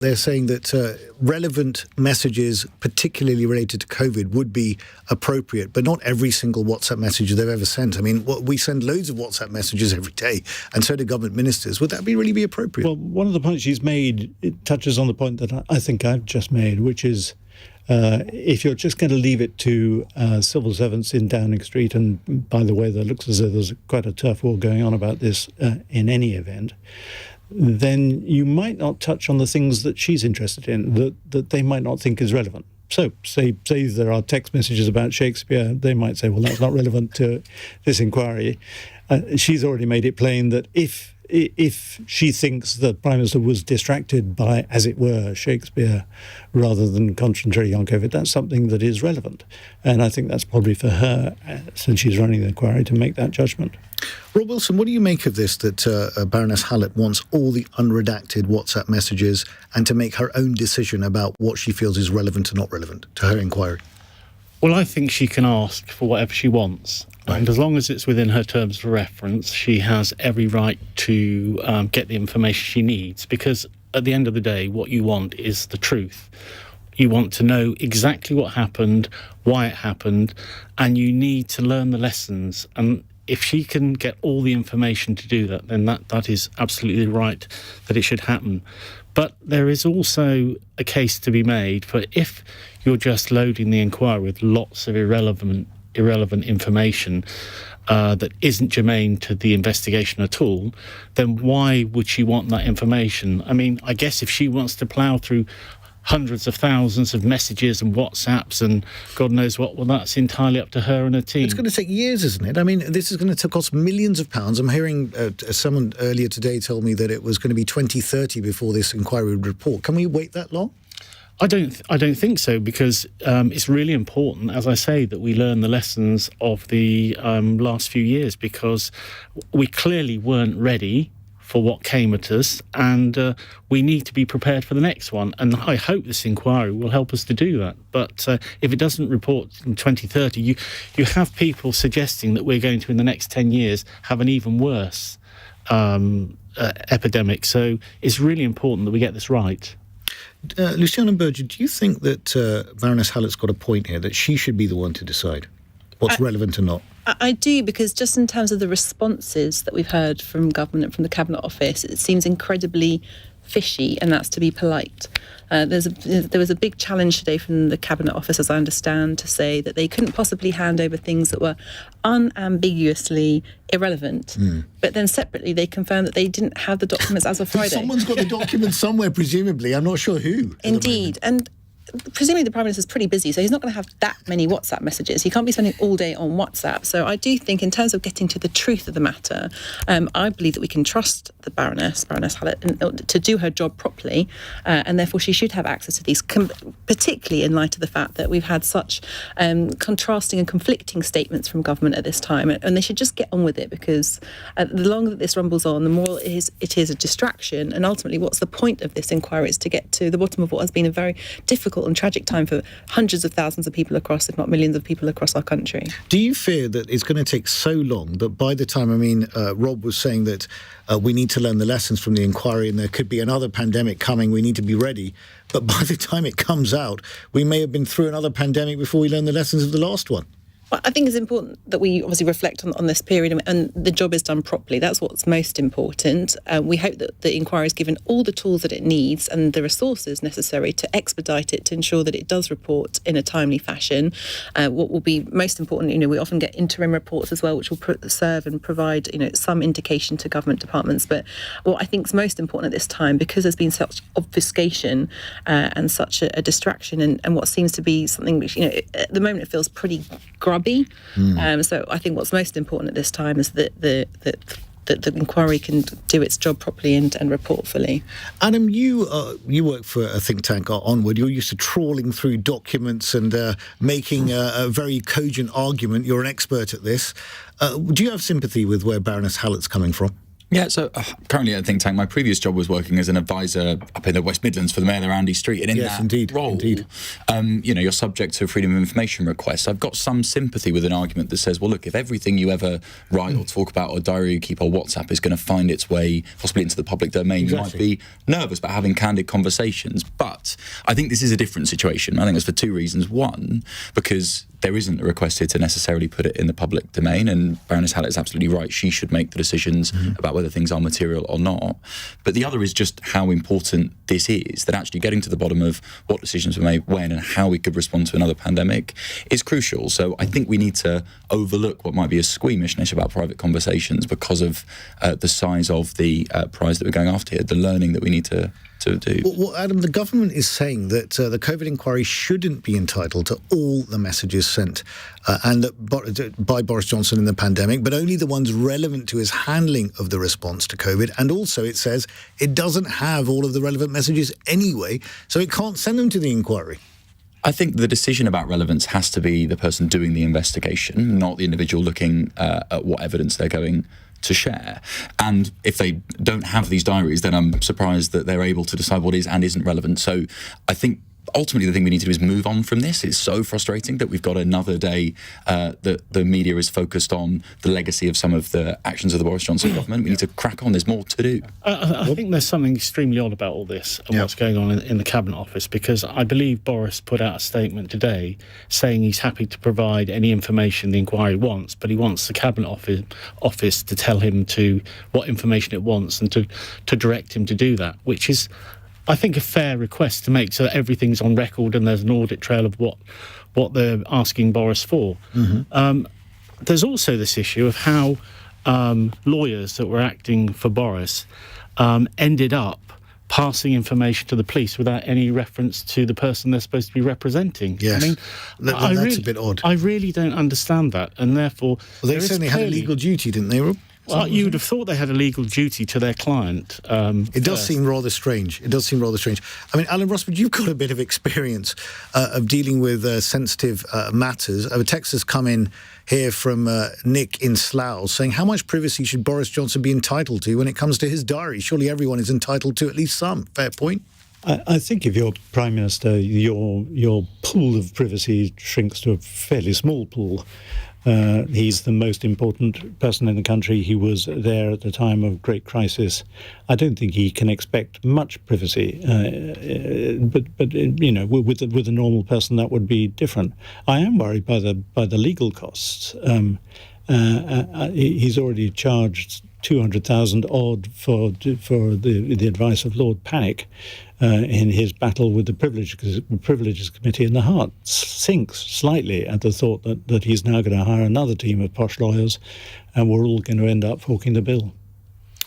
They're saying that relevant messages, particularly related to COVID, would be appropriate, but not every single WhatsApp message they've ever sent. I mean, we send loads of WhatsApp messages every day, and so do government ministers. Would that really be appropriate? Well, one of the points she's made, it touches on the point that I think I've just made, which is if you're just going to leave it to civil servants in Downing Street, and by the way, there looks as though there's quite a turf war going on about this in any event, then you might not touch on the things that she's interested in, that they might not think is relevant. So, say there are text messages about Shakespeare, they might say, well, that's not relevant to this inquiry. She's already made it plain that if she thinks the Prime Minister was distracted by, as it were, Shakespeare, rather than concentrating on COVID, that's something that is relevant. And I think that's probably for her, since she's running the inquiry, to make that judgment. Rob Wilson, what do you make of this, that Baroness Hallett wants all the unredacted WhatsApp messages and to make her own decision about what she feels is relevant and not relevant to her inquiry? Well, I think she can ask for whatever she wants. Right. And as long as it's within her terms of reference, she has every right to get the information she needs. Because at the end of the day, what you want is the truth. You want to know exactly what happened, why it happened, and you need to learn the lessons. And if she can get all the information to do that, then that is absolutely right that it should happen. But there is also a case to be made for if you're just loading the inquiry with lots of irrelevant information that isn't germane to the investigation at all, then why would she want that information? I mean, I guess if she wants to plough through hundreds of thousands of messages and WhatsApps and God knows what, well, that's entirely up to her and her team. It's going to take years, isn't it? I mean, this is going to cost millions of pounds. I'm hearing someone earlier today told me that it was going to be 2030 before this inquiry would report. Can we wait that long? I don't think so, because it's really important, as I say, that we learn the lessons of the last few years, because we clearly weren't ready for what came at us, and we need to be prepared for the next one. And I hope this inquiry will help us to do that. But if it doesn't report in 2030, you have people suggesting that we're going to, in the next 10 years, have an even worse epidemic. So it's really important that we get this right. Luciana and Berger, do you think that Baroness Hallett's got a point here, that she should be the one to decide what's relevant and not? I do, because just in terms of the responses that we've heard from government and from the Cabinet Office, it seems incredibly fishy, and that's to be polite. There was a big challenge today from the Cabinet Office, as I understand, to say that they couldn't possibly hand over things that were unambiguously irrelevant. But then separately, they confirmed that they didn't have the documents as of Friday. Someone's got the documents somewhere, presumably. I'm not sure who. Indeed. And presumably the Prime Minister's pretty busy, so he's not going to have that many WhatsApp messages. He can't be spending all day on WhatsApp. So I do think, in terms of getting to the truth of the matter, I believe that we can trust the Baroness Hallett, to do her job properly, and therefore she should have access to these, particularly in light of the fact that we've had such contrasting and conflicting statements from government at this time, and they should just get on with it, because the longer that this rumbles on, the more it is a distraction, and ultimately what's the point of this inquiry? Is to get to the bottom of what has been a very difficult and tragic time for hundreds of thousands of people across, if not millions of people across our country. Do you fear that it's going to take so long that by the time, Rob was saying that we need to learn the lessons from the inquiry and there could be another pandemic coming, we need to be ready, but by the time it comes out, we may have been through another pandemic before we learn the lessons of the last one? Well, I think it's important that we obviously reflect on this period, and the job is done properly. That's what's most important. We hope that the inquiry is given all the tools that it needs and the resources necessary to expedite it, to ensure that it does report in a timely fashion. What will be most important, we often get interim reports as well, which will serve and provide, some indication to government departments. But what I think is most important at this time, because there's been such obfuscation and such a distraction, and what seems to be something which, at the moment it feels pretty grubby. So I think what's most important at this time is that the inquiry can do its job properly and report fully. Adam, you work for a think tank, Onward. You're used to trawling through documents and making a very cogent argument. You're an expert at this. Do you have sympathy with where Baroness Hallett's coming from? Yeah, so currently at a think tank, my previous job was working as an advisor up in the West Midlands for the Mayor Andy Street, and in that role, you're subject to a freedom of information request. I've got some sympathy with an argument that says, well, look, if everything you ever write or talk about or diary you keep or WhatsApp is going to find its way possibly into the public domain, you might be nervous about having candid conversations. But I think this is a different situation. I think it's for two reasons. One, because there isn't a request here to necessarily put it in the public domain, and Baroness Hallett is absolutely right. She should make the decisions about whether things are material or not. But the other is just how important this is, that actually getting to the bottom of what decisions were made when and how we could respond to another pandemic is crucial. So I think we need to overlook what might be a squeamishness about private conversations because of the size of the prize that we're going after here, the learning that we need to do. Well, Adam, the government is saying that the COVID inquiry shouldn't be entitled to all the messages sent by Boris Johnson in the pandemic, but only the ones relevant to his handling of the response to COVID. And also it says it doesn't have all of the relevant messages anyway, so it can't send them to the inquiry. I think the decision about relevance has to be the person doing the investigation, not the individual looking at what evidence they're going to share. And if they don't have these diaries, then I'm surprised that they're able to decide what is and isn't relevant. So I think ultimately the thing we need to do is move on from this. It's so frustrating that we've got another day that the media is focused on the legacy of some of the actions of the Boris Johnson government. We need to crack on. There's more to do. I think there's something extremely odd about all this and what's going on in the Cabinet Office, because I believe Boris put out a statement today saying he's happy to provide any information the inquiry wants, but he wants the Cabinet Office to tell him what information it wants and to direct him to do that, which is, I think, a fair request to make so that everything's on record and there's an audit trail of what they're asking Boris for. There's also this issue of how lawyers that were acting for Boris ended up passing information to the police without any reference to the person they're supposed to be representing. Yes, I mean, that's a bit odd. I really don't understand that, and therefore... Well, they certainly had a legal duty, didn't they, Rob? Well, you would have thought they had a legal duty to their client. It does seem rather strange. I mean, Alan Rusbridger, you've got a bit of experience of dealing with sensitive matters. A text has come in here from Nick in Slough saying, how much privacy should Boris Johnson be entitled to when it comes to his diary? Surely everyone is entitled to at least some. Fair point. I think if you're Prime Minister, your pool of privacy shrinks to a fairly small pool. He's the most important person in the country. He was there at the time of great crisis. I don't think he can expect much privacy, but with a normal person that would be different. I am worried by the legal costs. He's already charged 200,000 odd for the advice of Lord Panic in his battle with the Privileges Committee, and the heart sinks slightly at the thought that he's now going to hire another team of posh lawyers and we're all going to end up forking the bill.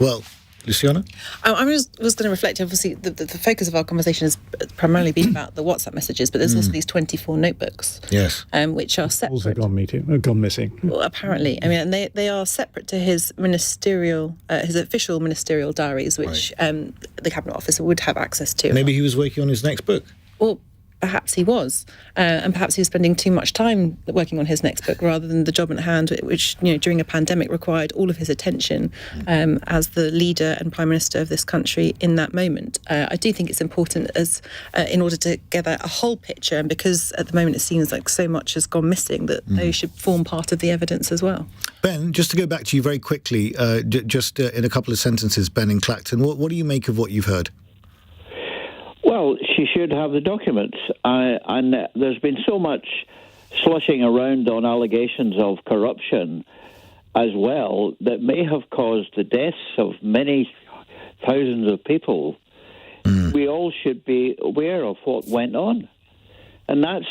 Well, Luciana? I was going to reflect, obviously, the focus of our conversation has primarily been about the WhatsApp messages, but there's also these 24 notebooks, which are separate. Also gone missing. Well, apparently. I mean, and they are separate to his official ministerial diaries, which the Cabinet Office would have access to. Maybe he was working on his next book. Well, perhaps he was, and perhaps he was spending too much time working on his next book rather than the job at hand, which during a pandemic required all of his attention as the leader and Prime Minister of this country in that moment. I do think it's important in order to gather a whole picture, and because at the moment it seems like so much has gone missing, that those should form part of the evidence as well. Ben, just to go back to you very quickly, in a couple of sentences, Ben in Clacton, what do you make of what you've heard? Well, she should have the documents. And there's been so much slushing around on allegations of corruption as well that may have caused the deaths of many thousands of people. We all should be aware of what went on. And that's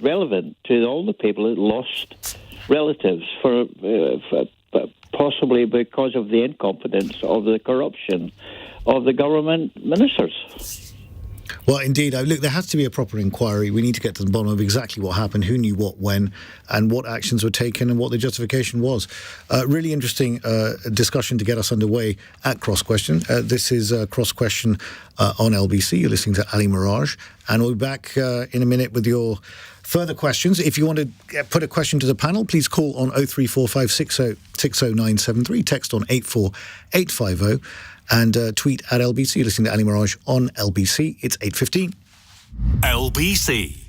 relevant to all the people that lost relatives for possibly because of the incompetence of the corruption of the government ministers. Well, indeed. Look, there has to be a proper inquiry. We need to get to the bottom of exactly what happened, who knew what, when, and what actions were taken and what the justification was. Really interesting discussion to get us underway at Cross Question. This is Cross Question on LBC. You're listening to Ali Miraj, and we'll be back in a minute with your further questions. If you want to put a question to the panel, please call on 0345 60 60973, text on 84850, and tweet at LBC. You're listening to Ali Miraj on LBC. It's 8:15. LBC.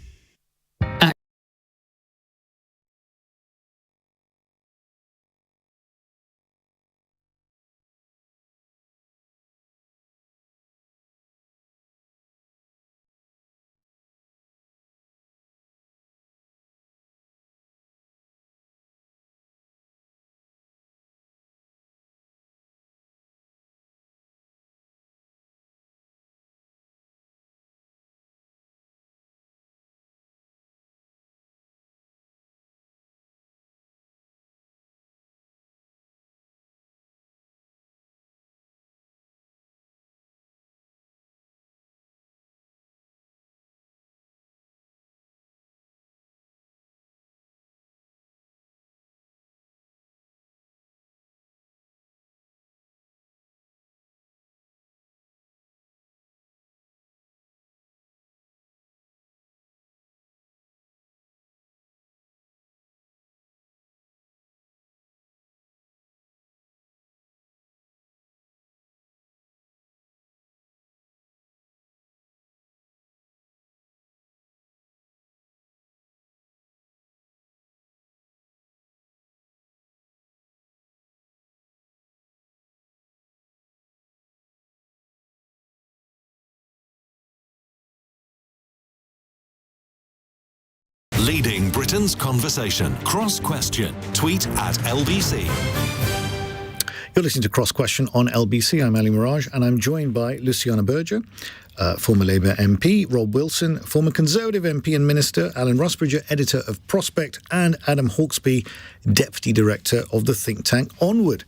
Leading Britain's conversation. Cross Question. Tweet at LBC. You're listening to Cross Question on LBC. I'm Ali Miraj, and I'm joined by Luciana Berger, former Labour MP, Rob Wilson, former Conservative MP and Minister, Alan Rusbridger, editor of Prospect, and Adam Hawksbee, Deputy Director of the think tank Onward.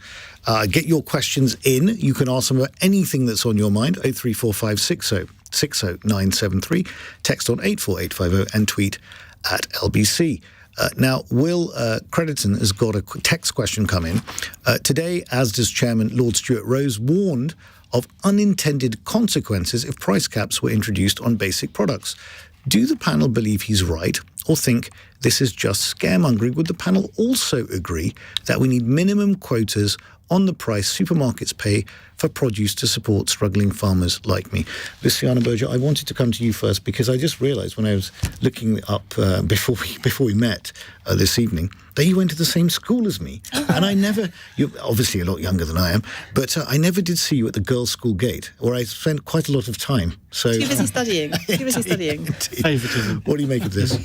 Get your questions in. You can ask them about anything that's on your mind. 0345 60 60973. Text on 84850 and tweet at LBC. Now, Will Crediton has got a text question come in. Today, as does Chairman Lord Stuart Rose, warned of unintended consequences if price caps were introduced on basic products. Do the panel believe he's right or think this is just scaremongering? Would the panel also agree that we need minimum quotas on the price supermarkets pay for produce to support struggling farmers like me? Luciana Berger, I wanted to come to you first because I just realised when I was looking up before we met this evening that you went to the same school as me. And I never, you're obviously a lot younger than I am, but I never did see you at the girls' school gate, where I spent quite a lot of time. So Too busy studying. Favouritism. What do you make of this?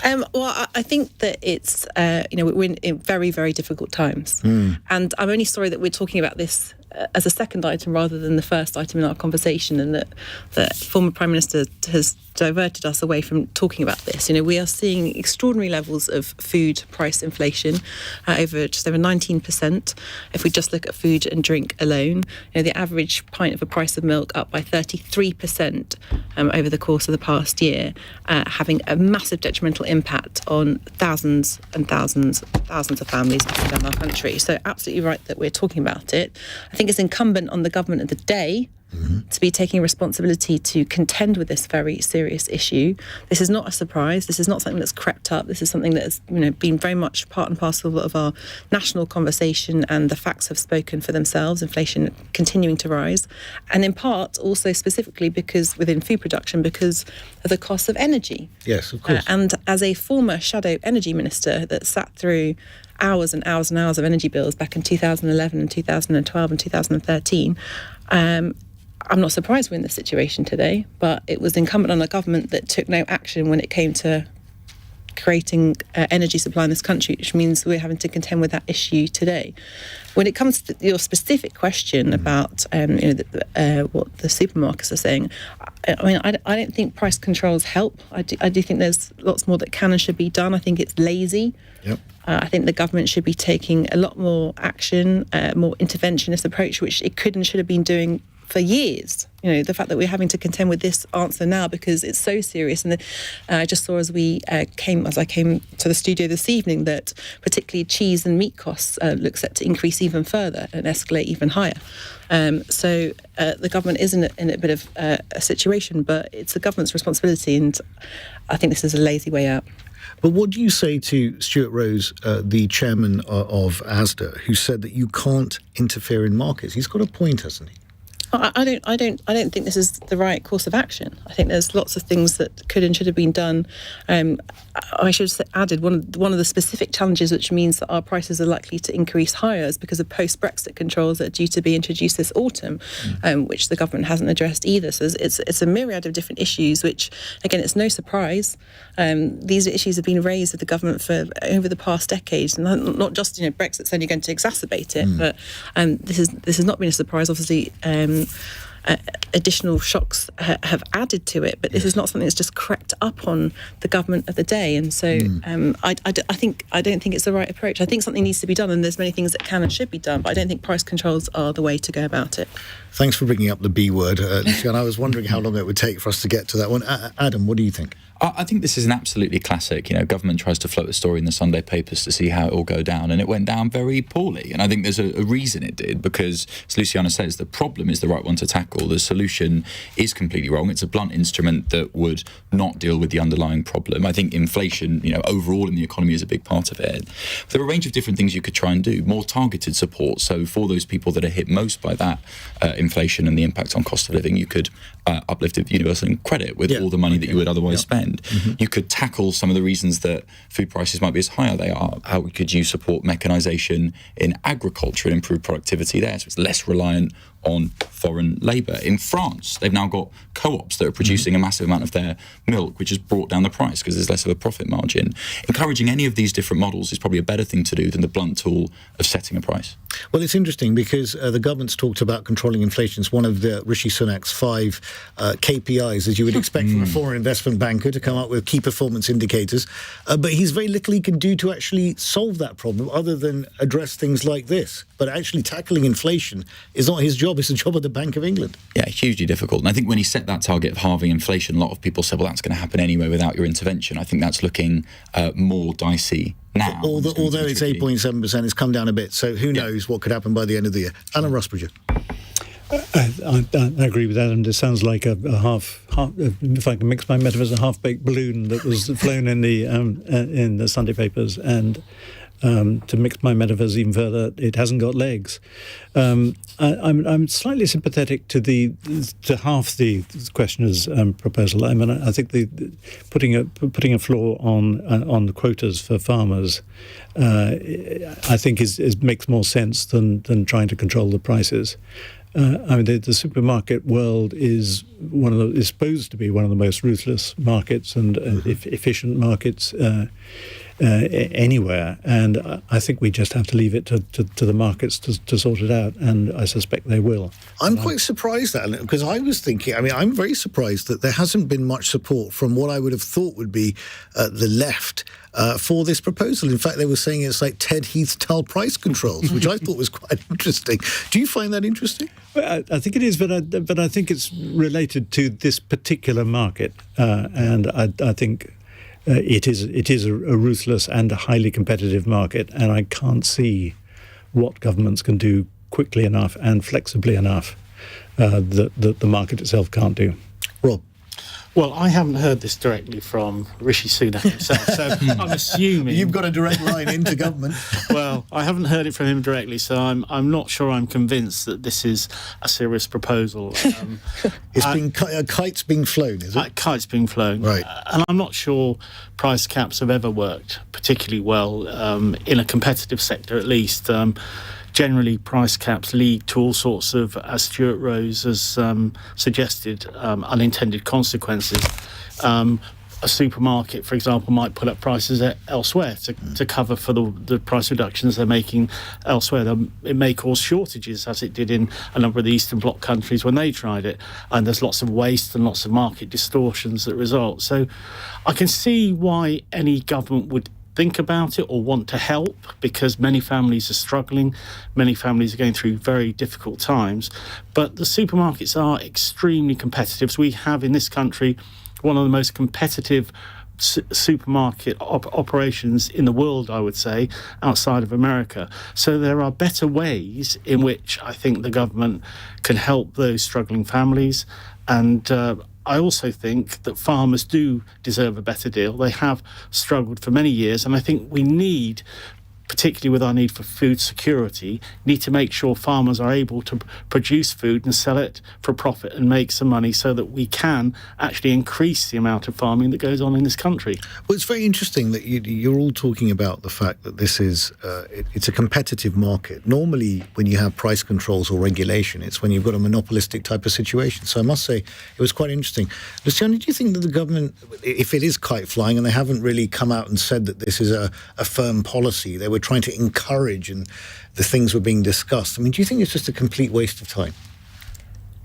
Well, I think that it's, we're in very, very difficult times. And I'm only sorry that we're talking about this as a second item rather than the first item in our conversation, and that the former Prime Minister has diverted us away from talking about this. We are seeing extraordinary levels of food price inflation, just over 19%. If we just look at food and drink alone, the average pint of a price of milk up by 33% over the course of the past year, having a massive detrimental impact on thousands and thousands of families around our country. So absolutely right that we're talking about it. I think it's incumbent on the government of the day to be taking responsibility to contend with this very serious issue. This is not a surprise. This is not something that's crept up. This is something that has been very much part and parcel of our national conversation, and the facts have spoken for themselves. Inflation continuing to rise, and in part also specifically because within food production, because of the cost of energy. Yes, of course. And as a former shadow energy minister that sat through hours and hours and hours of energy bills back in 2011 and 2012 and 2013, I'm not surprised we're in this situation today, but it was incumbent on a government that took no action when it came to creating energy supply in this country, which means we're having to contend with that issue today. When it comes to your specific question about what the supermarkets are saying, I don't think price controls help. I do think there's lots more that can and should be done. I think it's lazy. Yep. I think the government should be taking a lot more action, more interventionist approach, which it could and should have been doing for years. The fact that we're having to contend with this answer now because it's so serious. And I just saw as I came to the studio this evening that particularly cheese and meat costs look set to increase even further and escalate even higher. So the government is in a bit of a situation, but it's the government's responsibility, and I think this is a lazy way out. But what do you say to Stuart Rose, the chairman of ASDA, who said that you can't interfere in markets? He's got a point, hasn't he? I don't think this is the right course of action. I think there's lots of things that could and should have been done. I should have added one of the specific challenges, which means that our prices are likely to increase higher, is because of post-Brexit controls that are due to be introduced this autumn, which the government hasn't addressed either. So it's a myriad of different issues, which again, it's no surprise. These issues have been raised with the government for over the past decades, and not just Brexit's only going to exacerbate it, but this has not been a surprise. Obviously. Additional shocks have added to it, but this is not something that's just crept up on the government of the day. And so I don't think it's the right approach. I think something needs to be done, and there's many things that can and should be done, but I don't think price controls are the way to go about it. Thanks for bringing up the B word, Luciana. I was wondering how long it would take for us to get to that one. Adam, what do you think? I think this is an absolutely classic. Government tries to float a story in the Sunday papers to see how it will go down, and it went down very poorly. And I think there's a reason it did, because, as Luciana says, the problem is the right one to tackle. The solution is completely wrong. It's a blunt instrument that would not deal with the underlying problem. I think inflation, overall in the economy is a big part of it. There are a range of different things you could try and do. More targeted support. So for those people that are hit most by that inflation and the impact on cost of living, you could uplift universal credit with all the money that you would otherwise spend. You could tackle some of the reasons that food prices might be as high as they are. How could you support mechanisation in agriculture and improve productivity there, so it's less reliant on foreign labour? In France, they've now got co-ops that are producing a massive amount of their milk, which has brought down the price because there's less of a profit margin. Encouraging any of these different models is probably a better thing to do than the blunt tool of setting a price. Well, it's interesting because the government's talked about controlling inflation. It's one of Rishi Sunak's 5 KPIs, as you would expect from a foreign investment banker, to come up with key performance indicators. But he's very little he can do to actually solve that problem other than address things like this. But actually tackling inflation is not his job. It's the job of the Bank of England. Yeah, hugely difficult. And I think when he set that target of halving inflation, a lot of people said, well, that's going to happen anyway without your intervention. I think that's looking more dicey now. Although it's 8.7%, it's come down a bit. So who knows what could happen by the end of the year. Alan Rusbridger. I agree with Adam. It sounds like a half, if I can mix my metaphors, a half-baked balloon that was flown in the Sunday papers. And to mix my metaphors even further, it hasn't got legs. I'm slightly sympathetic to half the questioner's proposal. I mean, I think putting a floor on the quotas for farmers, I think makes more sense than trying to control the prices. I mean, the supermarket world is supposed to be one of the most ruthless markets and efficient markets anywhere, and I think we just have to leave it to the markets to sort it out, and I suspect they will. I'm quite surprised, Alan, because I was thinking, I'm very surprised that there hasn't been much support from what I would have thought would be the left for this proposal. In fact, they were saying it's like Ted Heath-style price controls, which I thought was quite interesting. Do you find that interesting? Well, I think it is, but I think it's related to this particular market, and I think it is a ruthless and a highly competitive market, and I can't see what governments can do quickly enough and flexibly enough that the market itself can't do. Rob? Well, I haven't heard this directly from Rishi Sunak himself, so I'm assuming... You've got a direct line into government. Well, I haven't heard it from him directly, so I'm not sure I'm convinced that this is a serious proposal. A kite's being flown, is it? A kite's being flown. Right. And I'm not sure price caps have ever worked particularly well in a competitive sector, at least. Generally, price caps lead to all sorts of, as Stuart Rose has suggested, unintended consequences. A supermarket, for example, might put up prices elsewhere to cover for the price reductions they're making elsewhere. It may cause shortages, as it did in a number of the Eastern Bloc countries when they tried it. And there's lots of waste and lots of market distortions that result. So I can see why any government would think about it or want to help, because many families are struggling, many families are going through very difficult times. But the supermarkets are extremely competitive. So we have in this country one of the most competitive supermarket operations in the world, I would say, outside of America. So there are better ways in which I think the government can help those struggling families. And I also think that farmers do deserve a better deal. They have struggled for many years, and I think we need, particularly with our need for food security, need to make sure farmers are able to produce food and sell it for profit and make some money, so that we can actually increase the amount of farming that goes on in this country. Well, it's very interesting that you're all talking about the fact that this is it's a competitive market. Normally, when you have price controls or regulation, it's when you've got a monopolistic type of situation. So I must say, it was quite interesting. Luciana, do you think that the government, if it is kite flying, and they haven't really come out and said that this is a firm policy, they were trying to encourage and the things were being discussed, I mean, do you think it's just a complete waste of time?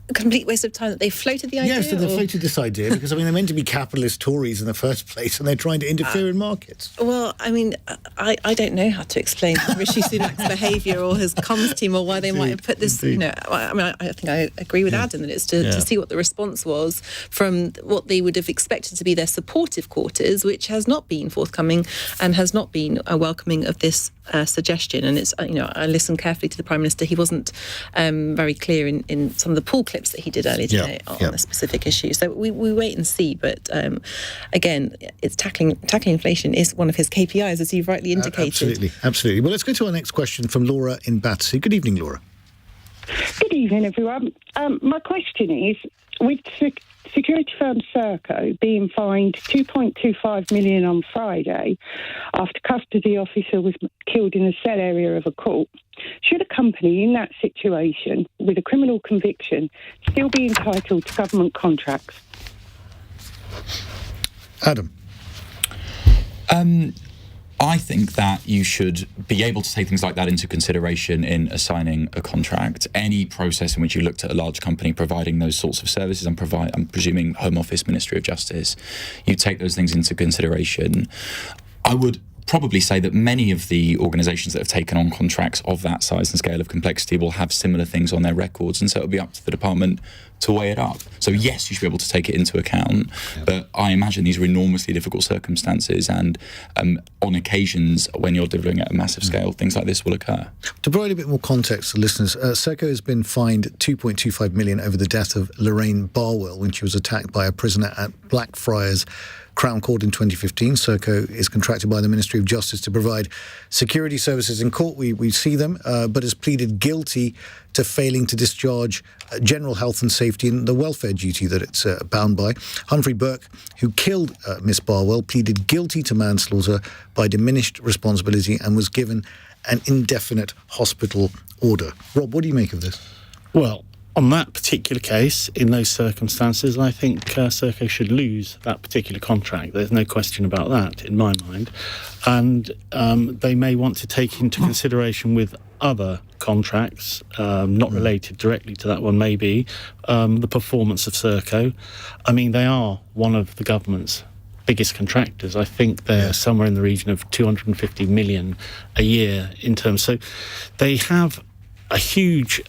A complete waste of time that they floated the idea? Yes, so they floated this idea because, I mean, they're meant to be capitalist Tories in the first place, and they're trying to interfere in markets. Well, I mean, I don't know how to explain Rishi Sunak's behaviour or his comms team, or why they might have put this, I mean, I think I agree with Adam that it's to see what the response was from what they would have expected to be their supportive quarters, which has not been forthcoming and has not been welcoming of this suggestion. And it's, I listened carefully to the Prime Minister. He wasn't very clear in some of the poll clips that he did earlier today on the specific issue. So we wait and see. But again, it's tackling inflation is one of his KPIs, as you've rightly indicated. Absolutely. Well, let's go to our next question from Laura in Battersea. Good evening, Laura. Good evening, everyone. My question is, with security firm Serco being fined $2.25 million on Friday after custody officer was killed in the cell area of a court, should a company in that situation with a criminal conviction still be entitled to government contracts? Adam. I think that you should be able to take things like that into consideration in assigning a contract. Any process in which you looked at a large company providing those sorts of services, I'm presuming Home Office, Ministry of Justice, you take those things into consideration. I would probably say that many of the organisations that have taken on contracts of that size and scale of complexity will have similar things on their records, and so it'll be up to the department to weigh it up. So yes, you should be able to take it into account, but I imagine these are enormously difficult circumstances, and on occasions when you're delivering at a massive scale, things like this will occur. To provide a bit more context to listeners, Serco has been fined $2.25 million over the death of Lorraine Barwell when she was attacked by a prisoner at Blackfriars Crown Court in 2015. Serco is contracted by the Ministry of Justice to provide security services in court. We see them, but has pleaded guilty to failing to discharge general health and safety and the welfare duty that it's bound by. Humphrey Burke, who killed Miss Barwell, pleaded guilty to manslaughter by diminished responsibility and was given an indefinite hospital order. Rob, what do you make of this? Well, on that particular case, in those circumstances, I think Serco should lose that particular contract. There's no question about that, in my mind. And they may want to take into consideration with other contracts, not related directly to that one, maybe, the performance of Serco. I mean, they are one of the government's biggest contractors. I think they're somewhere in the region of 250 million a year in terms. So they have a huge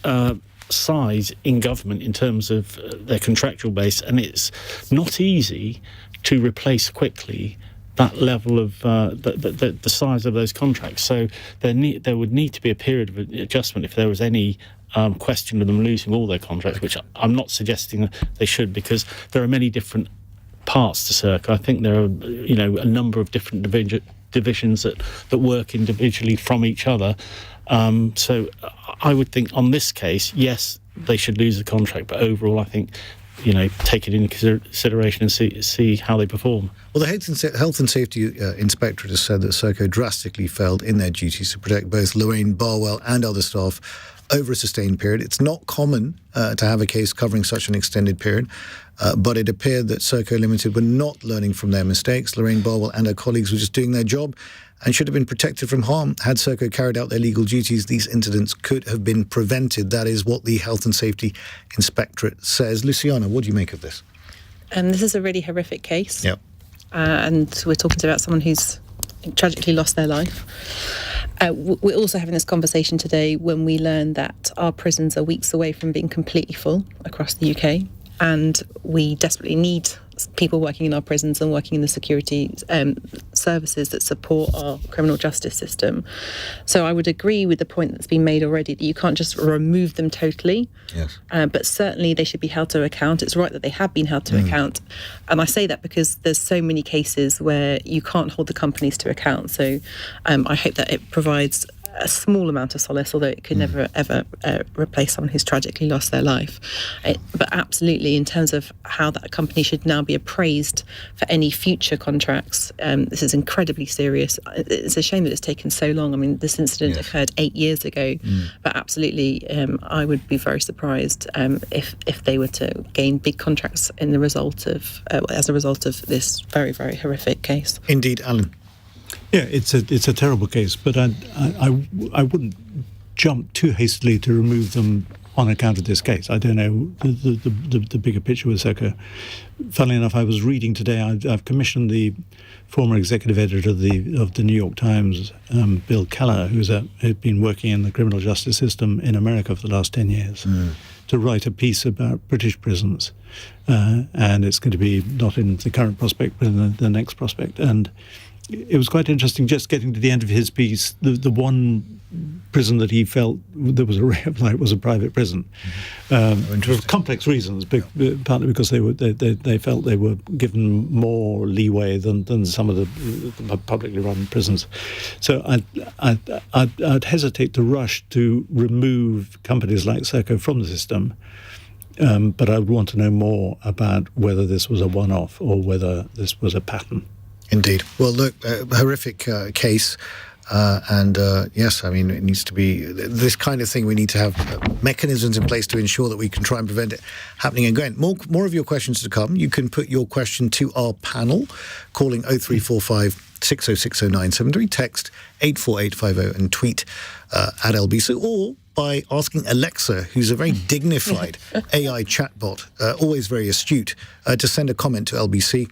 size in government in terms of their contractual base, and it's not easy to replace quickly that level of the size of those contracts. So there would need to be a period of adjustment if there was any question of them losing all their contracts, which I'm not suggesting that they should, because there are many different parts to Serco. I think there are a number of different divisions that work individually from each other. So I would think on this case, yes, they should lose the contract, but overall I think, take it into consideration and see how they perform. Well, the Health and Safety Inspectorate has said that Serco drastically failed in their duties to protect both Lorraine Barwell and other staff over a sustained period. It's not common to have a case covering such an extended period, but it appeared that Serco Limited were not learning from their mistakes. Lorraine Barwell and her colleagues were just doing their job and should have been protected from harm. Had Serco carried out their legal duties, these incidents could have been prevented. That is what the Health and Safety Inspectorate says. Luciana, what do you make of this? This is a really horrific case. Yep. And we're talking about someone who's tragically lost their life. We're also having this conversation today when we learn that our prisons are weeks away from being completely full across the UK, and we desperately need people working in our prisons and working in the security services that support our criminal justice system. So I would agree with the point that's been made already, that you can't just remove them totally. Yes. But certainly they should be held to account. It's right that they have been held to account. And I say that because there's so many cases where you can't hold the companies to account. So I hope that it provides a small amount of solace, although it could never, ever replace someone who's tragically lost their life. But absolutely, in terms of how that company should now be appraised for any future contracts, this is incredibly serious. It's a shame that it's taken so long. I mean, this incident occurred 8 years ago, but absolutely, I would be very surprised if they were to gain big contracts as a result of this very, very horrific case. Indeed, Alan. Yeah, it's a terrible case, but I wouldn't jump too hastily to remove them on account of this case. I don't know the bigger picture with Serco. Funnily enough, I was reading today. I've commissioned the former executive editor of the New York Times, Bill Keller, who's been working in the criminal justice system in America for the last 10 years, to write a piece about British prisons, and it's going to be not in the current prospect, but in the next prospect. And it was quite interesting just getting to the end of his piece. The one prison that he felt there was a ray of light was a private prison, for complex reasons, partly because they felt they were given more leeway than some of the publicly run prisons. So I'd hesitate to rush to remove companies like Serco from the system. But I would want to know more about whether this was a one-off or whether this was a pattern. Indeed. Well, look, horrific case. And yes, I mean, it needs to be this kind of thing. We need to have mechanisms in place to ensure that we can try and prevent it happening again. More of your questions to come. You can put your question to our panel, calling 0345 6060973, text 84850 and tweet at LBC, or by asking Alexa, who's a very dignified AI chatbot, always very astute, to send a comment to LBC.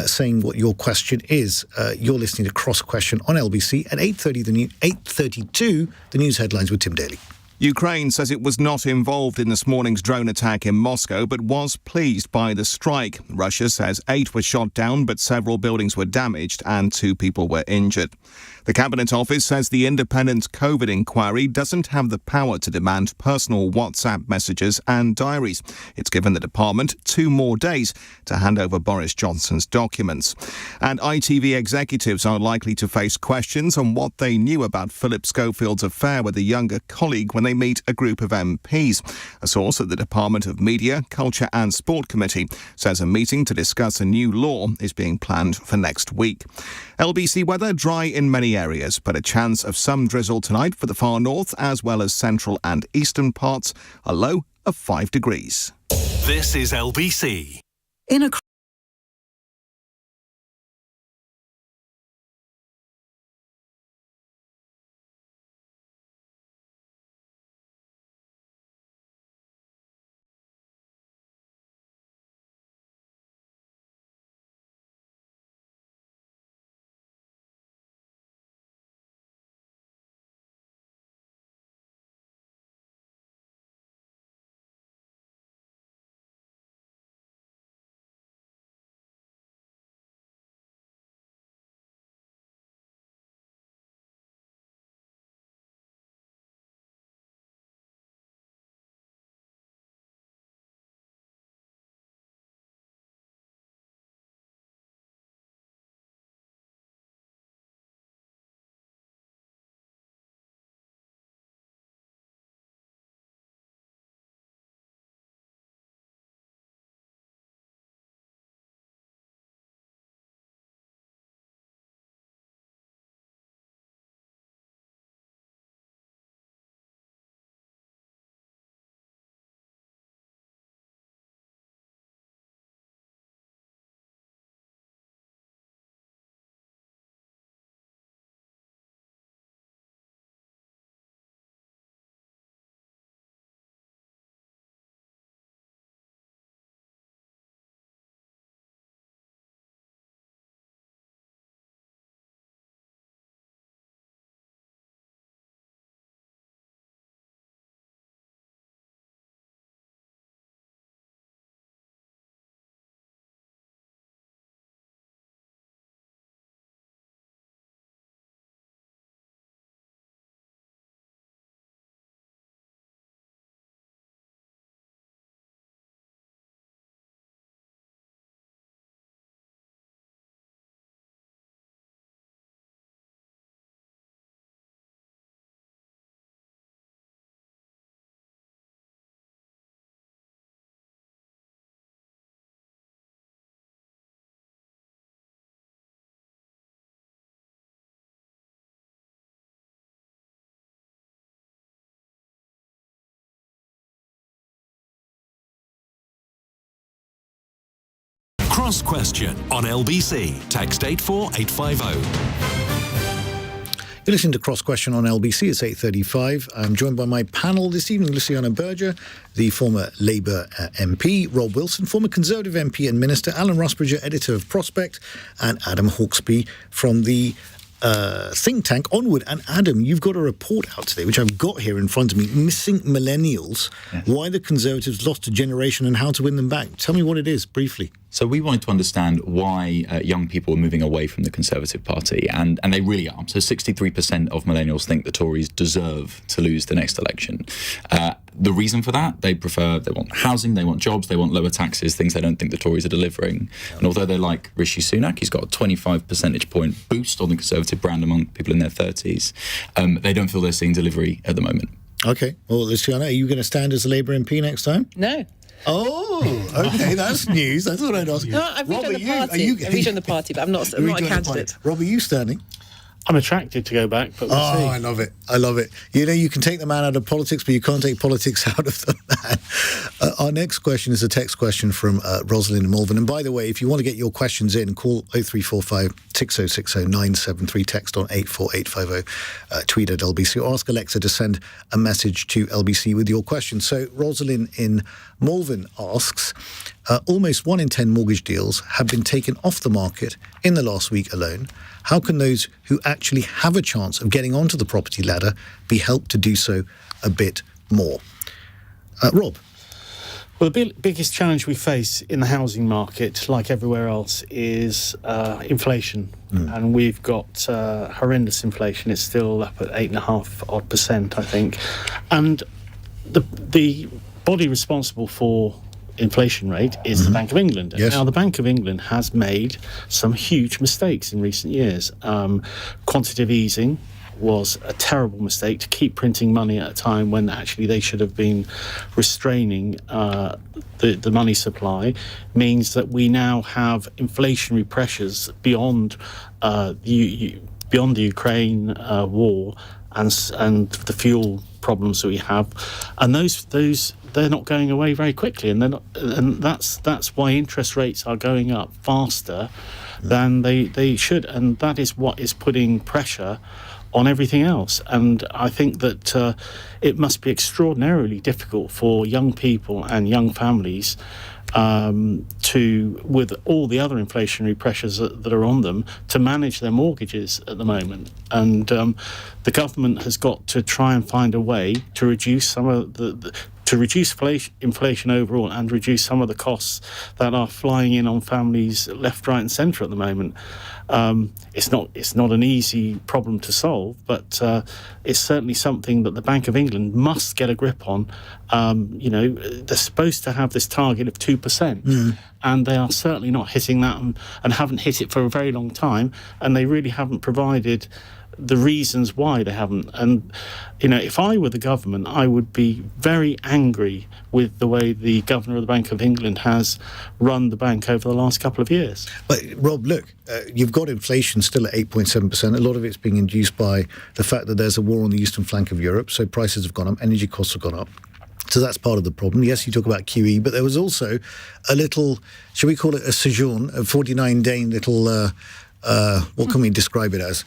Saying what your question is. You're listening to Cross Question on LBC at 8:32, the news headlines with Tim Daly. Ukraine says it was not involved in this morning's drone attack in Moscow, but was pleased by the strike. Russia says 8 were shot down, but several buildings were damaged and 2 people were injured. The Cabinet Office says the independent COVID inquiry doesn't have the power to demand personal WhatsApp messages and diaries. It's given the department 2 more days to hand over Boris Johnson's documents. And ITV executives are likely to face questions on what they knew about Philip Schofield's affair with a younger colleague when they meet a group of MPs. A source at the Department of Media, Culture and Sport Committee says a meeting to discuss a new law is being planned for next week. LBC weather, dry in many areas, but a chance of some drizzle tonight for the far north as well as central and eastern parts, a low of 5 degrees. This is LBC. In a Cross Question on LBC. Text 84850. You're listening to Cross Question on LBC. It's 8:35. I'm joined by my panel this evening, Luciana Berger, the former Labour MP, Rob Wilson, former Conservative MP and Minister, Alan Rusbridger, editor of Prospect, and Adam Hawksbee from the think tank Onward. And Adam, you've got a report out today, which I've got here in front of me, Missing Millennials, Why the Conservatives Lost a Generation and How to Win Them Back. Tell me what it is, briefly. So we wanted to understand why young people are moving away from the Conservative Party, and they really are. So 63% of millennials think the Tories deserve to lose the next election. The reason for that, they want housing, they want jobs, they want lower taxes, things they don't think the Tories are delivering. And although they like Rishi Sunak, he's got a 25 percentage point boost on the Conservative brand among people in their 30s, they don't feel they're seeing delivery at the moment. OK. Well, Luciana, are you going to stand as a Labour MP next time? No. Oh, OK, that's news. I thought I'd ask you. No, I've rejoined the party. I've rejoined the party, but I'm not a candidate. Rob, are you standing? I'm attracted to go back, but we'll see. I love it. I love it. You know, you can take the man out of politics, but you can't take politics out of the man. Our next question is a text question from Rosalind in Malvern. And by the way, if you want to get your questions in, call 0345 6060 973, text on 84850, tweet at LBC, or ask Alexa to send a message to LBC with your question. So Rosalind in Malvern asks, almost 1 in 10 mortgage deals have been taken off the market in the last week alone. How can those who actually have a chance of getting onto the property ladder be helped to do so a bit more? Rob? Well, the biggest challenge we face in the housing market, like everywhere else, is inflation. And we've got horrendous inflation. It's still up at 8.5%, I think. And the body responsible for inflation rate is the Bank of England. Yes. Now, the Bank of England has made some huge mistakes in recent years. Quantitative easing was a terrible mistake, to keep printing money at a time when actually they should have been restraining the money supply, means that we now have inflationary pressures beyond the Ukraine war and the fuel problems that we have, and those they're not going away very quickly, and that's why interest rates are going up faster than they should, and that is what is putting pressure on everything else. And I think that it must be extraordinarily difficult for young people and young families with all the other inflationary pressures that are on them, to manage their mortgages at the moment. And the government has got to try and find a way to reduce some of to reduce inflation overall, and reduce some of the costs that are flying in on families left, right and centre at the moment. It's not an easy problem to solve, but it's certainly something that the Bank of England must get a grip on. They're supposed to have this target of 2%, and they are certainly not hitting that, and haven't hit it for a very long time, and they really haven't provided the reasons why they haven't. And if I were the government, I would be very angry with the way the governor of the Bank of England has run the bank over the last couple of years. But Rob, look, you've got inflation still at 8.7%. A lot of it's being induced by the fact that there's a war on the eastern flank of Europe, so prices have gone up, energy costs have gone up. So that's part of the problem. Yes, you talk about QE, but there was also a little, shall we call it a sojourn, a 49-day little what can we describe it as?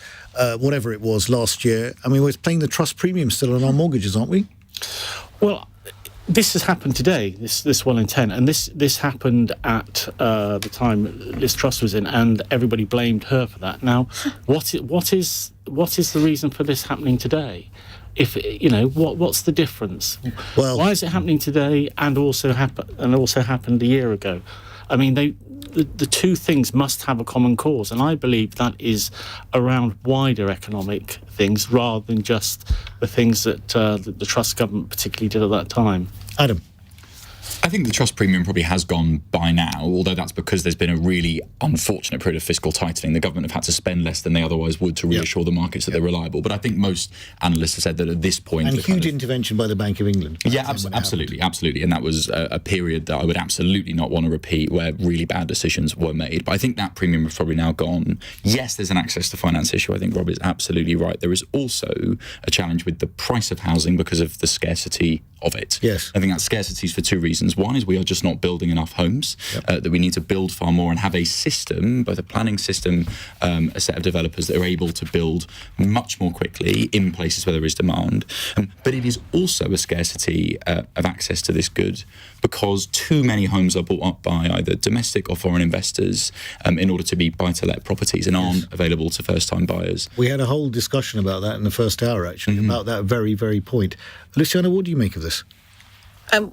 Whatever it was last year. I mean, we're paying the trust premium still on our mortgages, aren't we? Well, this has happened today, this 1 in 10, and this happened at the time Liz Truss was in, and everybody blamed her for that. Now, what is the reason for this happening today? If what's the difference? Well, why is it happening today and also happened a year ago? I mean, the two things must have a common cause, and I believe that is around wider economic things rather than just the things that the Truss government particularly did at that time. Adam? I think the trust premium probably has gone by now, although that's because there's been a really unfortunate period of fiscal tightening. The government have had to spend less than they otherwise would to reassure the markets that they're reliable. But I think most analysts have said that at this point... And huge intervention by the Bank of England. Yeah, absolutely. And that was a period that I would absolutely not want to repeat, where really bad decisions were made. But I think that premium has probably now gone. Yes, there's an access to finance issue. I think Rob is absolutely right. There is also a challenge with the price of housing because of the scarcity of it. Yes. I think that scarcity is for two reasons. One is we are just not building enough homes, that we need to build far more and have a system, both a planning system, a set of developers that are able to build much more quickly in places where there is demand. But it is also a scarcity of access to this good because too many homes are bought up by either domestic or foreign investors in order to be buy-to-let properties and aren't available to first-time buyers. We had a whole discussion about that in the first hour, actually, about that very, very point. Luciana, what do you make of this?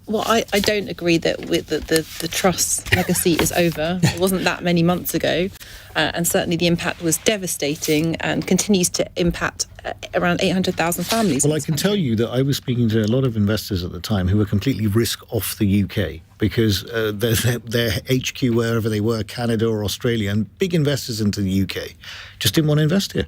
Well, I don't agree that the Trust's legacy is over. It wasn't that many months ago, and certainly the impact was devastating and continues to impact around 800,000 families. Well, I can tell you that I was speaking to a lot of investors at the time who were completely risk off the UK because their HQ, wherever they were, Canada or Australia, and big investors into the UK, just didn't want to invest here.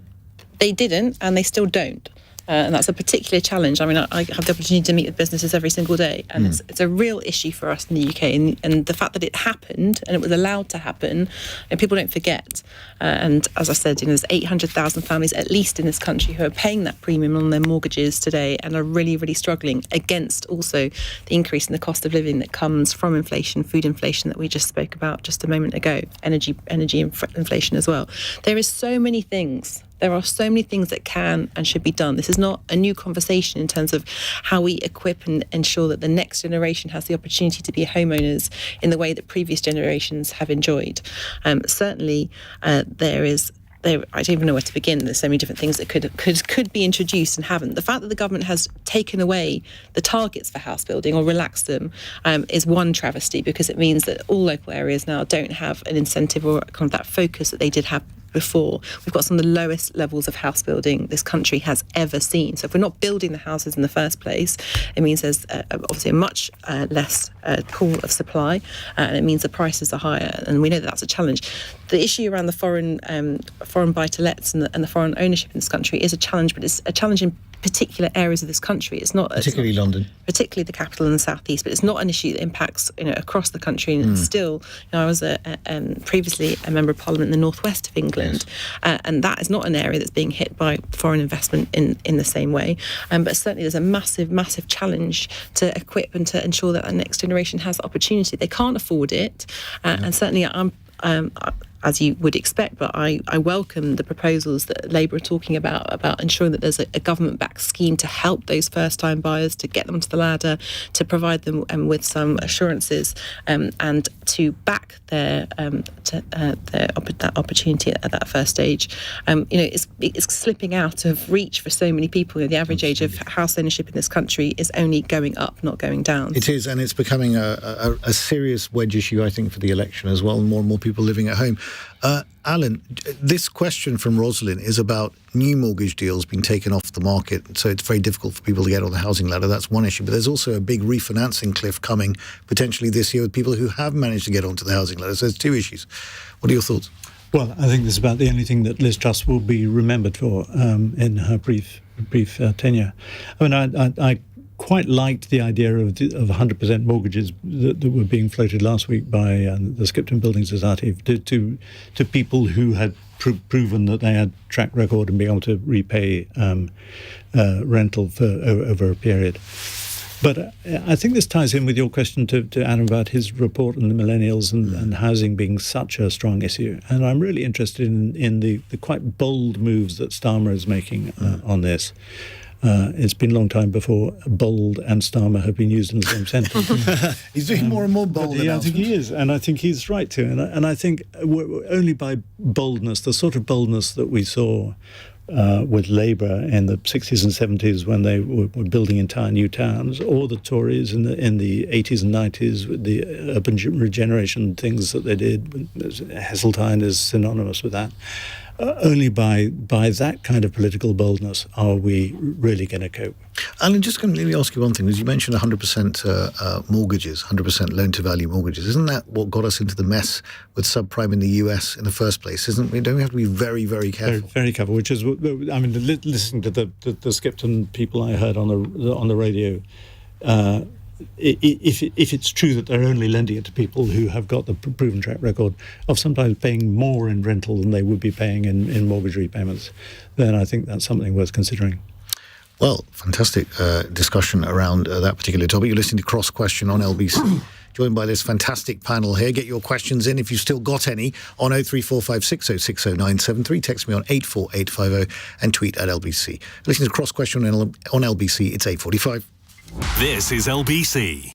They didn't, and they still don't. And that's a particular challenge. I mean, I have the opportunity to meet with businesses every single day, and it's a real issue for us in the UK. And the fact that it happened and it was allowed to happen, and people don't forget. And as I said, there's 800,000 families at least in this country who are paying that premium on their mortgages today and are really, really struggling against also the increase in the cost of living that comes from inflation, food inflation that we just spoke about just a moment ago, energy inflation as well. There are so many things that can and should be done. This is not a new conversation in terms of how we equip and ensure that the next generation has the opportunity to be homeowners in the way that previous generations have enjoyed. Certainly, I don't even know where to begin. There's so many different things that could be introduced and haven't. The fact that the government has taken away the targets for house building or relaxed them is one travesty, because it means that all local areas now don't have an incentive or kind of that focus that they did have before. We've got some of the lowest levels of house building this country has ever seen. So if we're not building the houses in the first place, it means there's obviously a much less pool of supply, and it means the prices are higher. And we know that that's a challenge. The issue around the foreign buy-to-lets and the foreign ownership in this country is a challenge, but it's a challenge in particular areas of this country. It's not particularly London, particularly the capital and the southeast, but it's not an issue that impacts across the country. And it's still, I was previously a member of Parliament in the northwest of England, and that is not an area that's being hit by foreign investment in the same way. But certainly there's a massive challenge to equip and to ensure that our next generation has opportunity. They can't afford it, and certainly I'm as you would expect, but I welcome the proposals that Labour are talking about ensuring that there's a government-backed scheme to help those first-time buyers, to get them to the ladder, to provide them with some assurances, and to back their that opportunity at that first stage. It's slipping out of reach for so many people. The average age of house ownership in this country is only going up, not going down. It is, and it's becoming a serious wedge issue, I think, for the election as well, and more people living at home. Alan, this question from Rosalind is about new mortgage deals being taken off the market, so it's very difficult for people to get on the housing ladder. That's one issue, but there's also a big refinancing cliff coming potentially this year with people who have managed to get onto the housing ladder. So there's two issues. What are your thoughts? Well, I think this is about the only thing that Liz Truss will be remembered for in her brief tenure. I mean, I quite liked the idea of 100% mortgages that were being floated last week by the Skipton Building Society to people who had proven that they had track record and being able to repay rental for over a period. But I think this ties in with your question to Adam about his report on the millennials and housing being such a strong issue. And I'm really interested in the quite bold moves that Starmer is making on this. It's been a long time before bold and Starmer have been used in the same sentence. He's doing more and more bold. I think he is, and I think he's right to. And I think only by boldness, the sort of boldness that we saw with Labour in the 60s and 70s when they were building entire new towns, or the Tories in the 80s and 90s with the urban regeneration things that they did. Heseltine is synonymous with that. Only by that kind of political boldness are we really going to cope. Alan, just going to let me ask you one thing, because you mentioned 100% mortgages, 100% loan-to-value mortgages. Isn't that what got us into the mess with subprime in the US in the first place? Don't we have to be very, very careful? Very, very careful, which is, I mean, listening to the Skipton people I heard on the radio, if it's true that they're only lending it to people who have got the proven track record of sometimes paying more in rental than they would be paying in mortgage repayments, then I think that's something worth considering. Well, fantastic discussion around that particular topic. You're listening to Cross Question on LBC. Joined by this fantastic panel here. Get your questions in if you've still got any on 03456060973. Text me on 84850 and tweet at LBC. Listen to Cross Question on LBC. It's 8:45. This is LBC.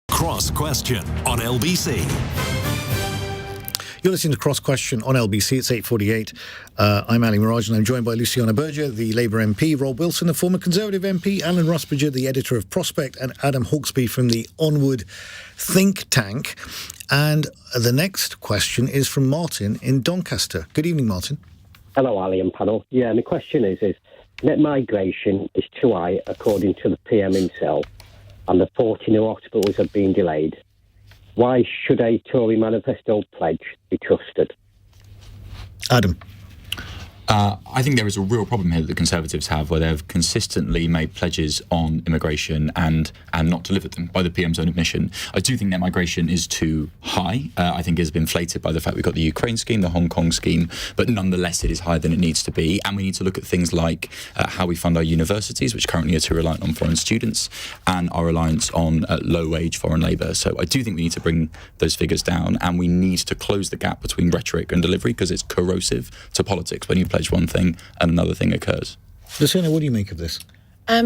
Cross Question on LBC. You're listening to Cross Question on LBC. It's 8:48. I'm Ali Miraj, and I'm joined by Luciana Berger, the Labour MP, Rob Wilson, the former Conservative MP, Alan Rusbridger, the editor of Prospect, and Adam Hawksbee from the Onward think tank. And the next question is from Martin in Doncaster. Good evening, Martin. Hello, Ali and panel. Yeah, and the question is net migration is too high, according to the PM himself, and the 40 new hospitals have been delayed. Why should a Tory manifesto pledge be trusted? Adam. I think there is a real problem here that the Conservatives have, where they've consistently made pledges on immigration and not delivered them, by the PM's own admission. I do think net migration is too high. I think it has been inflated by the fact we've got the Ukraine scheme, the Hong Kong scheme, but nonetheless it is higher than it needs to be. And we need to look at things like how we fund our universities, which currently are too reliant on foreign students, and our reliance on low-wage foreign labour. So I do think we need to bring those figures down, and we need to close the gap between rhetoric and delivery, because it's corrosive to politics when you pledge one thing and another thing occurs. Luciana, what do you make of this? I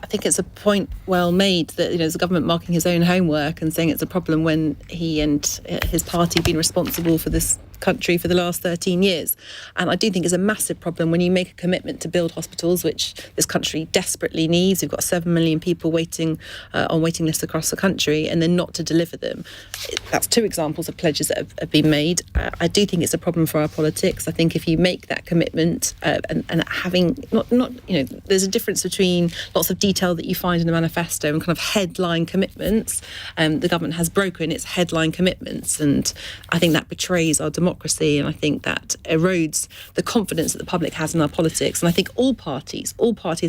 think it's a point well made that, you know, the government marking his own homework and saying it's a problem when he and his party have been responsible for this country for the last 13 years. And I do think it's a massive problem when you make a commitment to build hospitals, which this country desperately needs. We've got 7 million people waiting on waiting lists across the country, and then not to deliver them. That's two examples of pledges that have been made. I do think it's a problem for our politics. I think if you make that commitment and having not you know, there's a difference between mean lots of detail that you find in the manifesto and kind of headline commitments. The government has broken its headline commitments, and I think that betrays our democracy, and I think that erodes the confidence that the public has in our politics. And I think all parties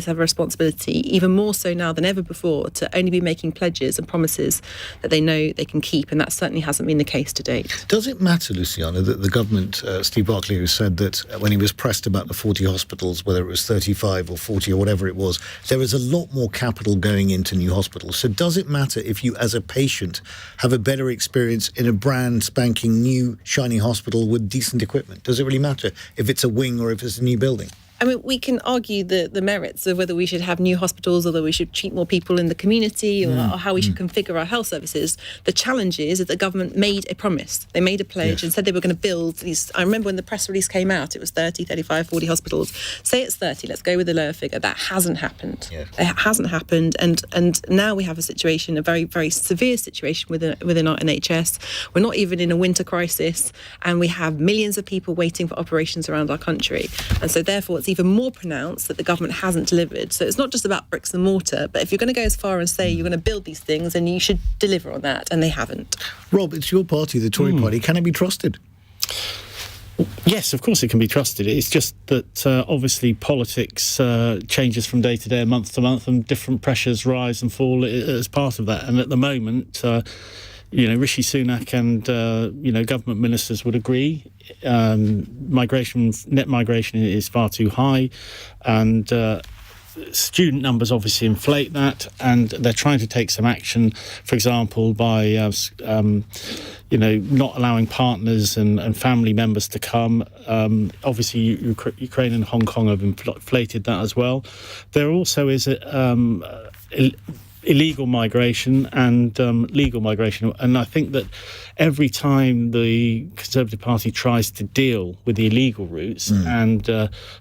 have a responsibility, even more so now than ever before, to only be making pledges and promises that they know they can keep, and that certainly hasn't been the case to date. Does it matter, Luciana, that the government, Steve Barclay, who said that when he was pressed about the 40 hospitals, whether it was 35 or 40 or whatever it was, there is a lot more capital going into new hospitals. So does it matter if you, as a patient, have a better experience in a brand spanking new, shiny hospital with decent equipment? Does it really matter if it's a wing or if it's a new building? I mean, we can argue the merits of whether we should have new hospitals or whether we should treat more people in the community or how we should configure our health services. The challenge is that the government made a promise. They made a pledge and said they were going to build these. I remember when the press release came out, it was 30, 35, 40 hospitals. Say it's 30, let's go with the lower figure. That hasn't happened. Yeah. It hasn't happened. And now we have a situation, a very, very severe situation within our NHS. We're not even in a winter crisis, and we have millions of people waiting for operations around our country. And so therefore, it's even more pronounced that the government hasn't delivered. So it's not just about bricks and mortar, but if you're going to go as far and say you're going to build these things, then you should deliver on that, and they haven't. Rob, it's your party, the Tory party. Can it be trusted? Yes, of course it can be trusted. It's just that obviously politics changes from day to day and month to month, and different pressures rise and fall as part of that. And at the moment, Rishi Sunak and government ministers would agree net migration is far too high, and student numbers obviously inflate that, and they're trying to take some action, for example, by not allowing partners and family members to come. Obviously, Ukraine and Hong Kong have inflated that as well. There also is illegal migration and legal migration, and I think that every time the Conservative Party tries to deal with the illegal routes and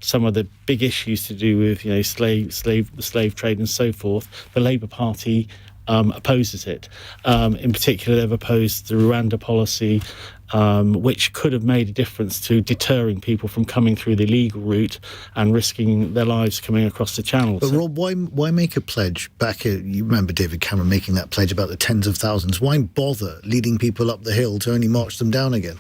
some of the big issues to do with slave trade and so forth, the Labour Party opposes it. In particular, they've opposed the Rwanda policy, which could have made a difference to deterring people from coming through the legal route and risking their lives coming across the channel. But Rob, why make a pledge back? You remember David Cameron making that pledge about the tens of thousands. Why bother leading people up the hill to only march them down again?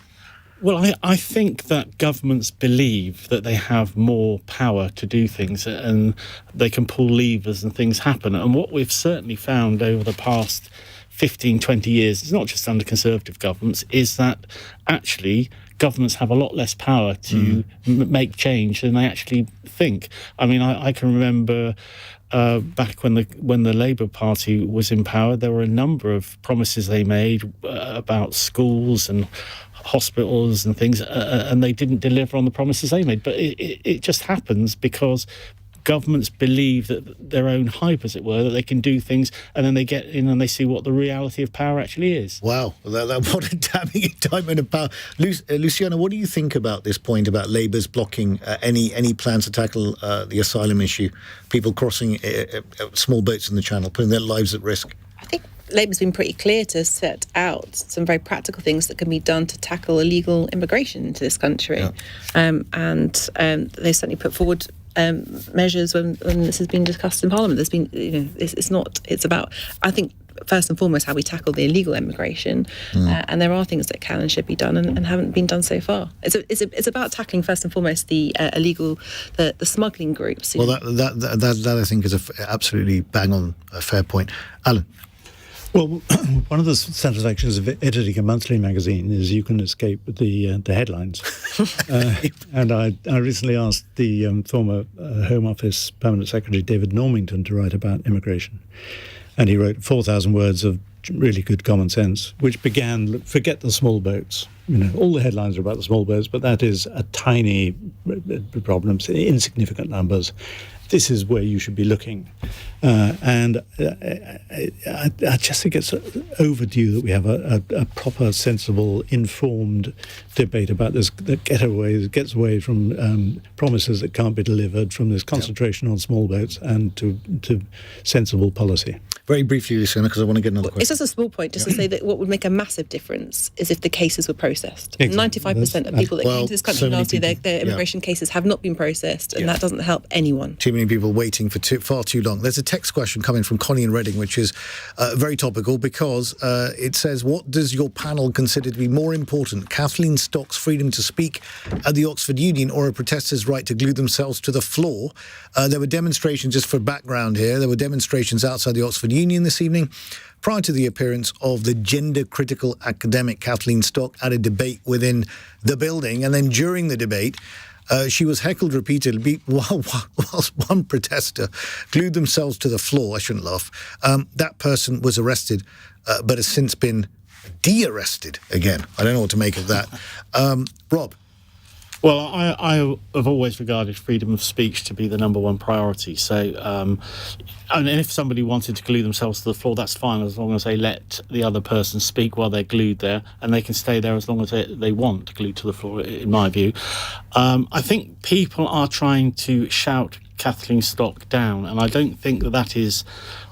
Well, I think that governments believe that they have more power to do things and they can pull levers and things happen. And what we've certainly found over the past 15, 20 years, it's not just under Conservative governments, is that actually governments have a lot less power to make change than they actually think. I mean, I can remember back when the Labour Party was in power, there were a number of promises they made about schools and hospitals and things, and they didn't deliver on the promises they made. But it just happens because governments believe that their own hype, as it were, that they can do things, and then they get in and they see what the reality of power actually is. Wow, what a damning indictment of power. Luciana, what do you think about this point about Labour's blocking any plans to tackle the asylum issue, people crossing small boats in the Channel, putting their lives at risk? I think Labour's been pretty clear to set out some very practical things that can be done to tackle illegal immigration into this country. Yeah. And they certainly put forward measures when this has been discussed in Parliament. There's been, it's about, I think, first and foremost, how we tackle the illegal immigration. And there are things that can and should be done and haven't been done so far. It's about tackling first and foremost the illegal, the smuggling groups. Well, that I think is absolutely bang on a fair point. Alan? Well, one of the satisfactions of editing a monthly magazine is you can escape the headlines. And I recently asked the former Home Office Permanent Secretary David Normington to write about immigration. And he wrote 4,000 words of really good common sense, which began, forget the small boats. All the headlines are about the small boats, but that is a tiny problem, insignificant numbers. This is where you should be looking. And I just think it's overdue that we have a proper, sensible, informed debate about this that gets away from promises that can't be delivered, from this concentration on small boats, and to sensible policy. Very briefly, Luciana, because I want to get another question. It's just a small point, just to say that what would make a massive difference is if the cases were processed. Exactly. 95% of people that came to this country last year, their immigration cases have not been processed, and that doesn't help anyone. Too many people waiting for far too long. There's a text question coming from Connie in Reading, which is very topical because it says, what does your panel consider to be more important, Kathleen Stock's freedom to speak at the Oxford Union or a protester's right to glue themselves to the floor? There were demonstrations, just for background here, there were demonstrations outside the Oxford Union this evening prior to the appearance of the gender-critical academic Kathleen Stock at a debate within the building. And then during the debate, she was heckled repeatedly whilst one protester glued themselves to the floor. I shouldn't laugh. That person was arrested, but has since been de-arrested again. I don't know what to make of that. Rob? Well, I have always regarded freedom of speech to be the number one priority. So, and if somebody wanted to glue themselves to the floor, that's fine, as long as they let the other person speak while they're glued there, and they can stay there as long as they want glued to the floor, in my view. I think people are trying to shout Kathleen Stock down, and I don't think that is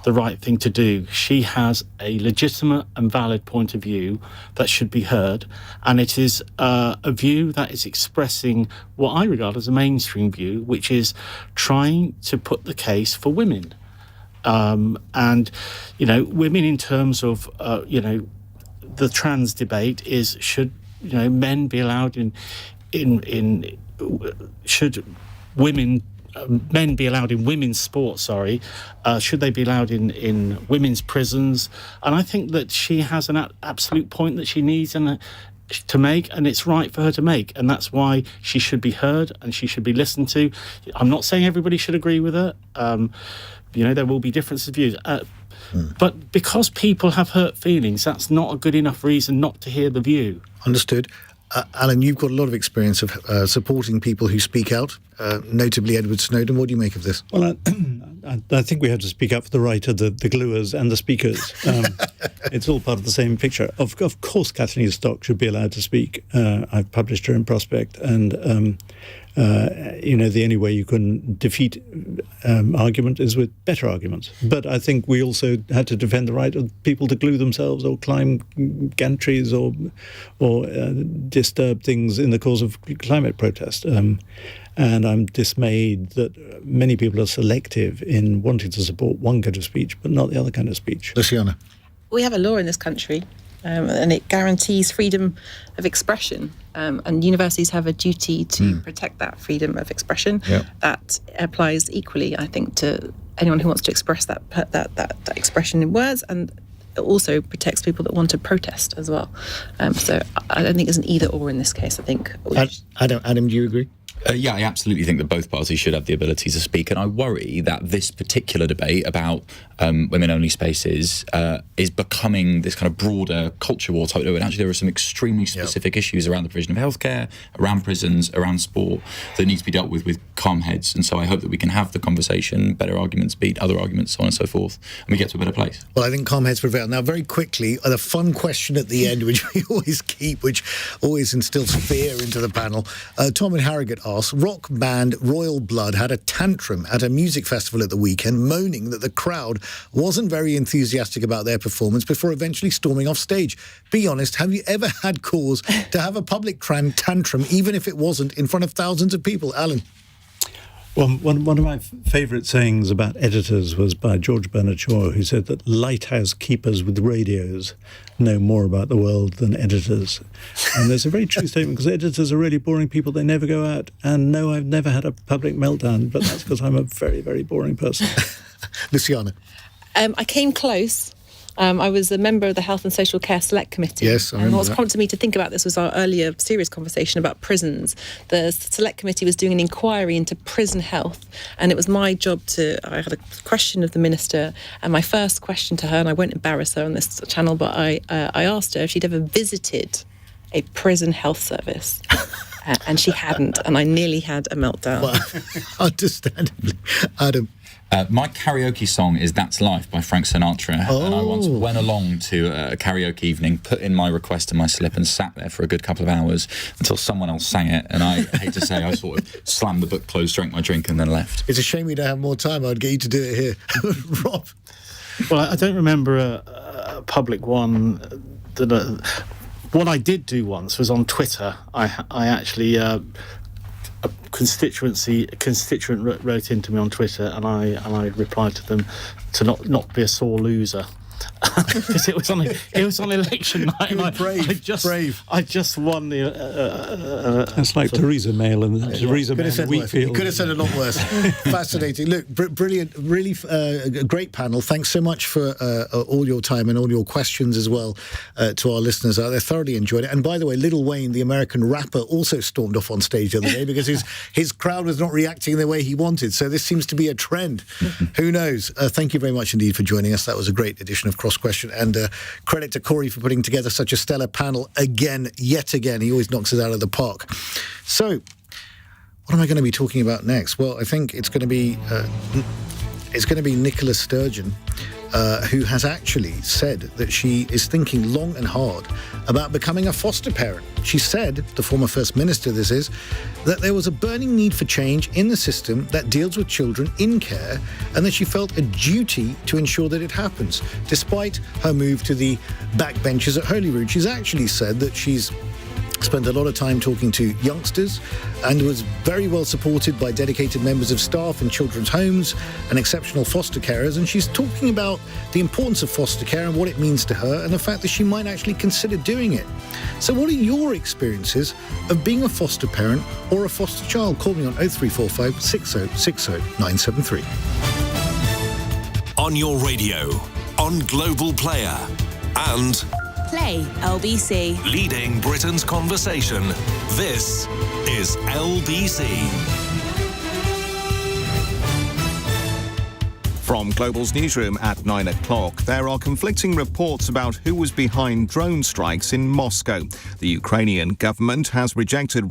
the right thing to do. She has a legitimate and valid point of view that should be heard, and it is a view that is expressing what I regard as a mainstream view, which is trying to put the case for women. And, you know, women in terms of, you know, the trans debate is, should, you know, men be allowed should women... men be allowed in women's sport, should they be allowed in women's prisons? And I think that she has an absolute point that she needs to make, and it's right for her to make, and that's why she should be heard and she should be listened to. I'm not saying everybody should agree with her. You know, there will be differences of views. But because people have hurt feelings, that's not a good enough reason not to hear the view. Understood. Alan, you've got a lot of experience of supporting people who speak out, notably Edward Snowden. What do you make of this? Well, I think we have to speak up for the right of the gluers and the speakers. It's all part of the same picture. Of course, Kathleen Stock should be allowed to speak. I've published her in Prospect, and you know, the only way you can defeat argument is with better arguments. But I think we also had to defend the right of people to glue themselves or climb gantries or disturb things in the cause of climate protest. And I'm dismayed that many people are selective in wanting to support one kind of speech, but not the other kind of speech. Luciana? We have a law in this country, and it guarantees freedom of expression. And universities have a duty to protect that freedom of expression. Yep. That applies equally, I think, to anyone who wants to express that expression in words, and it also protects people that want to protest as well. So I don't think it's an either-or in this case. I think... Adam, do you agree? Yeah, I absolutely think that both parties should have the ability to speak, and I worry that this particular debate about women-only spaces is becoming this kind of broader culture war type debate. And actually, there are some extremely specific issues around the provision of healthcare, around prisons, around sport that need to be dealt with calm heads. And so I hope that we can have the conversation, better arguments beat other arguments, so on and so forth, and we get to a better place. Well, I think calm heads prevail. Now, very quickly, the fun question at the end, which we always keep, which always instills fear into the panel. Tom in Harrogate asks, rock band Royal Blood had a tantrum at a music festival at the weekend, moaning that the crowd wasn't very enthusiastic about their performance before eventually storming off stage. Be honest, have you ever had cause to have a public tantrum, even if it wasn't in front of thousands of people? Alan? Well, one of my favourite sayings about editors was by George Bernard Shaw, who said that lighthouse keepers with radios know more about the world than editors. And there's a very true statement, because editors are really boring people. They never go out. And no, I've never had a public meltdown, but that's because I'm a very, very boring person. Luciana? I came close. I was a member of the Health and Social Care Select Committee. Yes, I remember and what's that. prompted me to think about this was our earlier serious conversation about prisons. The Select Committee was doing an inquiry into prison health, and it was my job I had a question of the Minister, and my first question to her, and I won't embarrass her on this channel, but I asked her if she'd ever visited a prison health service. And she hadn't, and I nearly had a meltdown. Well, understandably. Adam? My karaoke song is That's Life by Frank Sinatra. Oh. And I once went along to a karaoke evening, put in my request in my slip and sat there for a good couple of hours until someone else sang it. And I hate to say, I sort of slammed the book closed, drank my drink and then left. It's a shame we don't have more time. I'd get you to do it here. Rob? Well, I don't remember a public one that... What I did do once was on Twitter. I actually a constituent wrote into me on Twitter, and I replied to them to not be a sore loser. Because it was on election night, and I just won the. That's like Theresa Mail and Theresa Mail. You could have said a lot worse. Fascinating. Look, brilliant, really a great panel. Thanks so much for all your time and all your questions as well to our listeners out there. Thoroughly enjoyed it. And by the way, Lil Wayne, the American rapper, also stormed off on stage the other day because his crowd was not reacting the way he wanted. So this seems to be a trend. Who knows? Thank you very much indeed for joining us. That was a great edition of Cross Question, and credit to Corey for putting together such a stellar panel yet again. He always knocks it out of the park. So, what am I going to be talking about next? Well, I think it's going to be Nicola Sturgeon, who has actually said that she is thinking long and hard about becoming a foster parent. She said, the former First Minister this is, that there was a burning need for change in the system that deals with children in care, and that she felt a duty to ensure that it happens. Despite her move to the backbenches at Holyrood, she's actually said that she's spent a lot of time talking to youngsters and was very well supported by dedicated members of staff in children's homes and exceptional foster carers. And she's talking about the importance of foster care and what it means to her, and the fact that she might actually consider doing it. So what are your experiences of being a foster parent or a foster child? Call me on 0345 6060 973. On your radio, on Global Player, and Play LBC. leading Britain's conversation. This is LBC. From Global's newsroom at 9 o'clock, there are conflicting reports about who was behind drone strikes in Moscow. The Ukrainian government has rejected